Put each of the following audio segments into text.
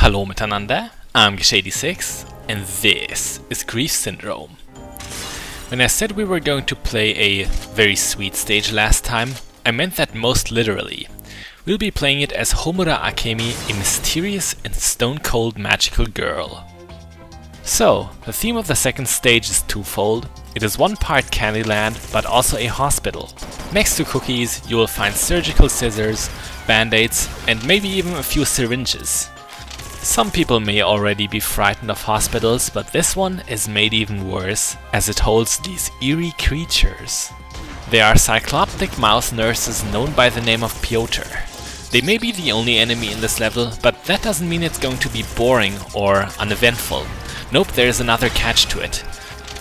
Hallo miteinander, I'm Shady6 and this is Grief Syndrome. When I said we were going to play a very sweet stage last time, I meant that most literally. We'll be playing it as Homura Akemi, a mysterious and stone-cold magical girl. So, the theme of the second stage is twofold. It is one part Candyland, but also a hospital. Next to cookies, you will find surgical scissors, band-aids, and maybe even a few syringes. Some people may already be frightened of hospitals, but this one is made even worse, as it holds these eerie creatures. They are cycloptic mouse nurses known by the name of Piotr. They may be the only enemy in this level, but that doesn't mean it's going to be boring or uneventful. Nope, there's another catch to it.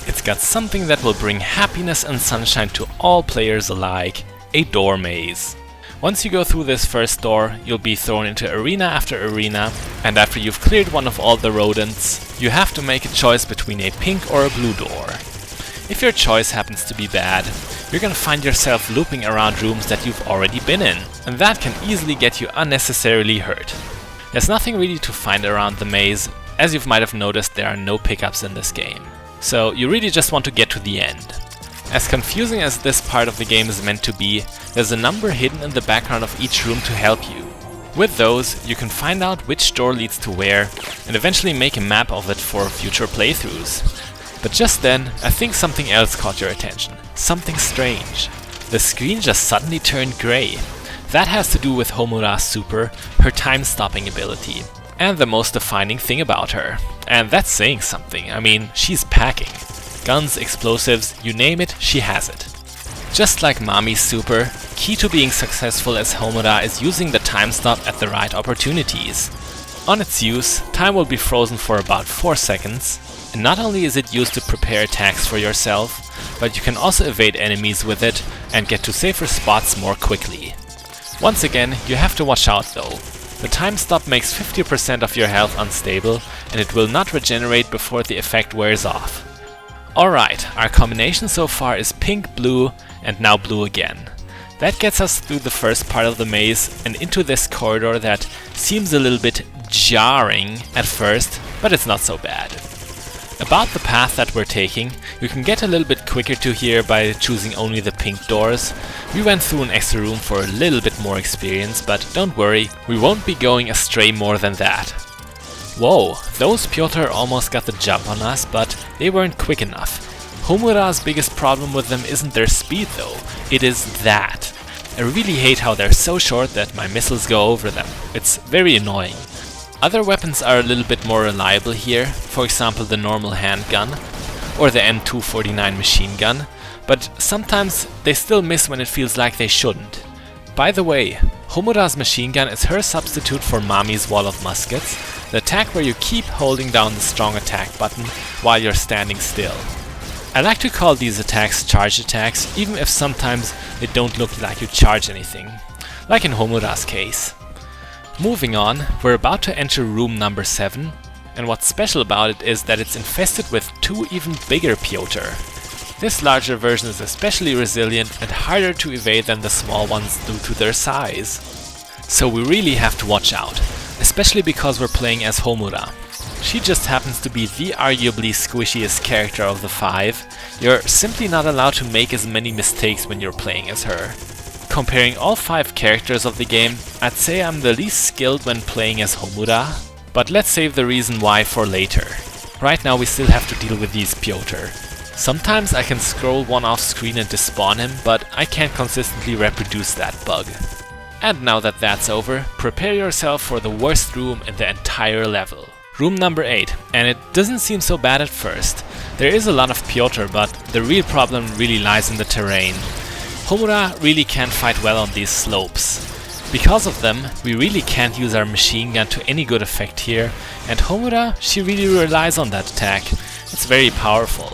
It's got something that will bring happiness and sunshine to all players alike, a door maze. Once you go through this first door, you'll be thrown into arena after arena, and after you've cleared one of all the rodents, you have to make a choice between a pink or a blue door. If your choice happens to be bad, you're gonna find yourself looping around rooms that you've already been in, and that can easily get you unnecessarily hurt. There's nothing really to find around the maze. As you might have noticed, there are no pickups in this game. So you really just want to get to the end. As confusing as this part of the game is meant to be, there's a number hidden in the background of each room to help you. With those, you can find out which door leads to where, and eventually make a map of it for future playthroughs. But just then, I think something else caught your attention. Something strange. The screen just suddenly turned grey. That has to do with Homura's super, her time-stopping ability. And the most defining thing about her. And that's saying something. I mean, she's packing. Guns, explosives, you name it, she has it. Just like Mami's super, key to being successful as Homura is using the time stop at the right opportunities. On its use, time will be frozen for about 4 seconds, and not only is it used to prepare attacks for yourself, but you can also evade enemies with it and get to safer spots more quickly. Once again, you have to watch out though. The time stop makes 50% of your health unstable, and it will not regenerate before the effect wears off. Alright, our combination so far is pink, blue, and now blue again. That gets us through the first part of the maze and into this corridor that seems a little bit jarring at first, but it's not so bad. About the path that we're taking, you can get a little bit quicker to here by choosing only the pink doors. We went through an extra room for a little bit more experience, but don't worry, we won't be going astray more than that. Whoa, those Piotr almost got the jump on us, but they weren't quick enough. Homura's biggest problem with them isn't their speed though, it is that. I really hate how they're so short that my missiles go over them. It's very annoying. Other weapons are a little bit more reliable here, for example the normal handgun or the M249 machine gun, but sometimes they still miss when it feels like they shouldn't. By the way, Homura's machine gun is her substitute for Mami's wall of muskets, the attack where you keep holding down the strong attack button while you're standing still. I like to call these attacks charge attacks, even if sometimes they don't look like you charge anything, like in Homura's case. Moving on, we're about to enter room number 7, and what's special about it is that it's infested with 2 even bigger Piotr. This larger version is especially resilient and harder to evade than the small ones due to their size. So we really have to watch out, especially because we're playing as Homura. She just happens to be the arguably squishiest character of the 5. You're simply not allowed to make as many mistakes when you're playing as her. Comparing all 5 characters of the game, I'd say I'm the least skilled when playing as Homura, but let's save the reason why for later. Right now we still have to deal with these Piotr. Sometimes I can scroll one off screen and despawn him, but I can't consistently reproduce that bug. And now that that's over, prepare yourself for the worst room in the entire level. Room number 8, and it doesn't seem so bad at first. There is a lot of Piotr, but the real problem really lies in the terrain. Homura really can't fight well on these slopes. Because of them, we really can't use our machine gun to any good effect here, and Homura, she really relies on that attack. It's very powerful.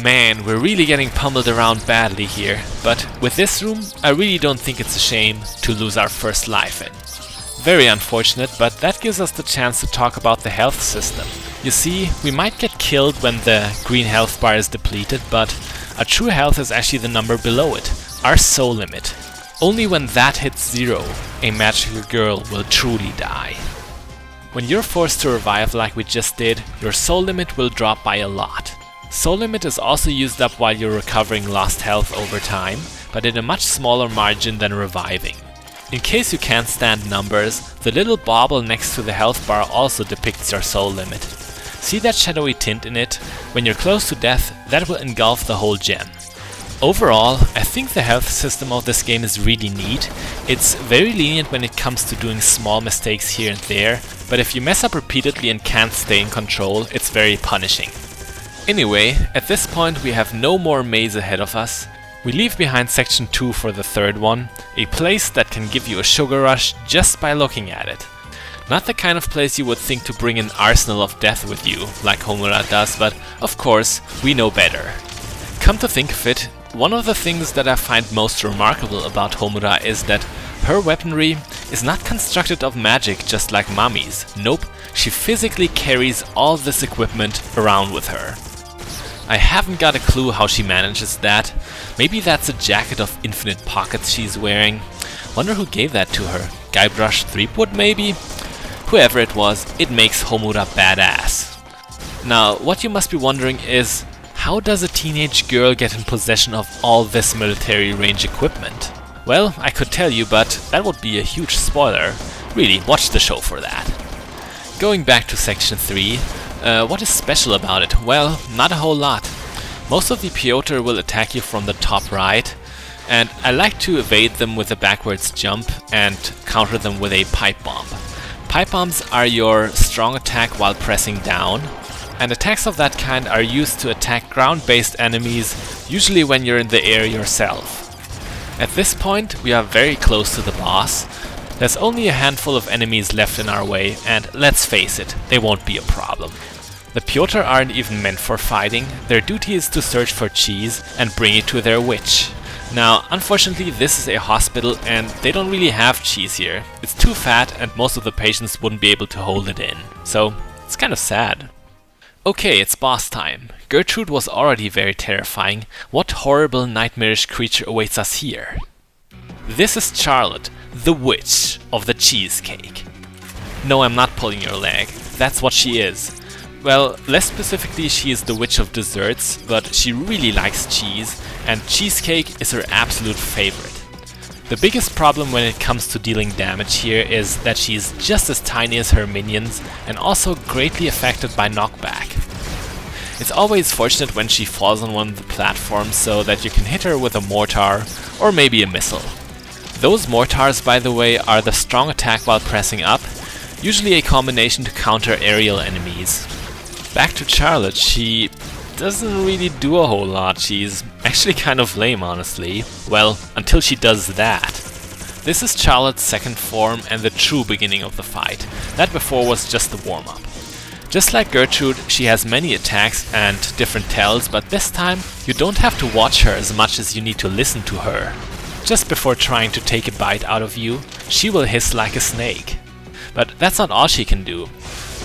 Man, we're really getting pummeled around badly here, but with this room, I really don't think it's a shame to lose our first life in. Very unfortunate, but that gives us the chance to talk about the health system. You see, we might get killed when the green health bar is depleted, but our true health is actually the number below it, our soul limit. Only when that hits 0, a magical girl will truly die. When you're forced to revive like we just did, your soul limit will drop by a lot. Soul limit is also used up while you're recovering lost health over time, but in a much smaller margin than reviving. In case you can't stand numbers, the little bauble next to the health bar also depicts your soul limit. See that shadowy tint in it? When you're close to death, that will engulf the whole gem. Overall, I think the health system of this game is really neat. It's very lenient when it comes to doing small mistakes here and there, but if you mess up repeatedly and can't stay in control, it's very punishing. Anyway, at this point we have no more maze ahead of us. We leave behind section 2 for the third one, a place that can give you a sugar rush just by looking at it. Not the kind of place you would think to bring an arsenal of death with you, like Homura does, but of course, we know better. Come to think of it, one of the things that I find most remarkable about Homura is that her weaponry is not constructed of magic just like Mami's. Nope, she physically carries all this equipment around with her. I haven't got a clue how she manages that. Maybe that's a jacket of infinite pockets she's wearing. Wonder who gave that to her. Guybrush Threepwood maybe? Whoever it was, it makes Homura badass. Now, what you must be wondering is, how does a teenage girl get in possession of all this military range equipment? Well, I could tell you, but that would be a huge spoiler. Really, watch the show for that. Going back to section 3, what is special about it? Well, not a whole lot. Most of the Piotr will attack you from the top right, and I like to evade them with a backwards jump and counter them with a pipe bomb. Pipe bombs are your strong attack while pressing down, and attacks of that kind are used to attack ground-based enemies, usually when you're in the air yourself. At this point, we are very close to the boss. There's only a handful of enemies left in our way, and let's face it, they won't be a problem. The Piotr aren't even meant for fighting. Their duty is to search for cheese and bring it to their witch. Now, unfortunately, this is a hospital and they don't really have cheese here. It's too fat and most of the patients wouldn't be able to hold it in. So, it's kind of sad. Okay, it's boss time. Gertrude was already very terrifying. What horrible nightmarish creature awaits us here? This is Charlotte, the witch of the cheesecake. No, I'm not pulling your leg. That's what she is. Well, less specifically, she is the witch of desserts, but she really likes cheese, and cheesecake is her absolute favorite. The biggest problem when it comes to dealing damage here is that she is just as tiny as her minions and also greatly affected by knockback. It's always fortunate when she falls on one of the platforms so that you can hit her with a mortar or maybe a missile. Those mortars, by the way, are the strong attack while pressing up, usually a combination to counter aerial enemies. Back to Charlotte, she doesn't really do a whole lot. She's actually kind of lame, honestly. Well, until she does that. This is Charlotte's second form and the true beginning of the fight. That before was just the warm-up. Just like Gertrude, she has many attacks and different tells, but this time you don't have to watch her as much as you need to listen to her. Just before trying to take a bite out of you, she will hiss like a snake. But that's not all she can do.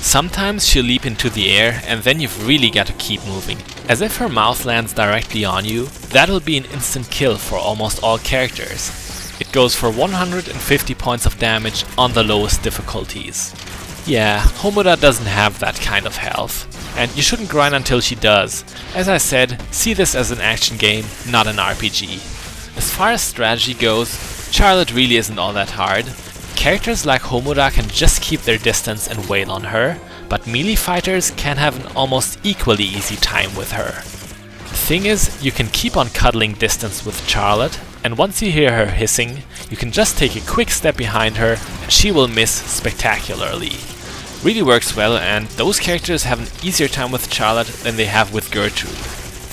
Sometimes she'll leap into the air and then you've really got to keep moving. As if her mouth lands directly on you, that'll be an instant kill for almost all characters. It goes for 150 points of damage on the lowest difficulties. Yeah, Homura doesn't have that kind of health. And you shouldn't grind until she does. As I said, see this as an action game, not an RPG. As far as strategy goes, Charlotte really isn't all that hard. Characters like Homura can just keep their distance and wail on her, but melee fighters can have an almost equally easy time with her. The thing is, you can keep on cuddling distance with Charlotte, and once you hear her hissing, you can just take a quick step behind her and she will miss spectacularly. Really works well, and those characters have an easier time with Charlotte than they have with Gertrude.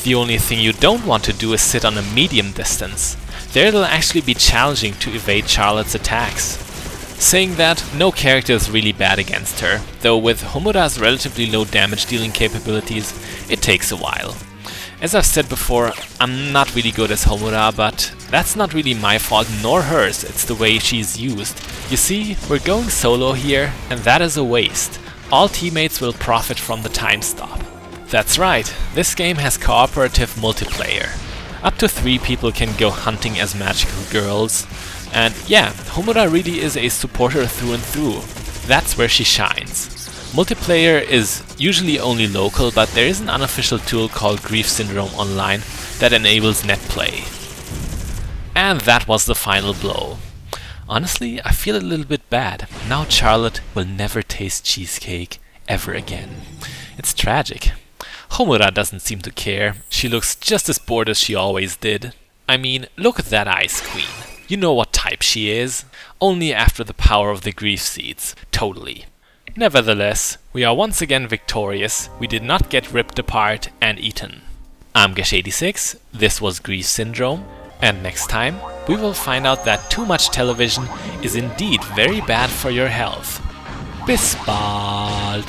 The only thing you don't want to do is sit on a medium distance. There it'll actually be challenging to evade Charlotte's attacks. Saying that, no character is really bad against her, though with Homura's relatively low damage dealing capabilities, it takes a while. As I've said before, I'm not really good as Homura, but that's not really my fault nor hers, it's the way she's used. You see, we're going solo here, and that is a waste. All teammates will profit from the time stop. That's right, this game has cooperative multiplayer. Up to 3 people can go hunting as magical girls. And yeah, Homura really is a supporter through and through. That's where she shines. Multiplayer is usually only local, but there is an unofficial tool called Grief Syndrome Online that enables net play. And that was the final blow. Honestly, I feel a little bit bad. Now Charlotte will never taste cheesecake ever again. It's tragic. Homura doesn't seem to care. She looks just as bored as she always did. I mean, look at that Ice Queen. You know what type she is. Only after the power of the grief seeds. Totally. Nevertheless, we are once again victorious. We did not get ripped apart and eaten. I'm Gesh86, this was Grief Syndrome, and next time we will find out that too much television is indeed very bad for your health. Bis bald!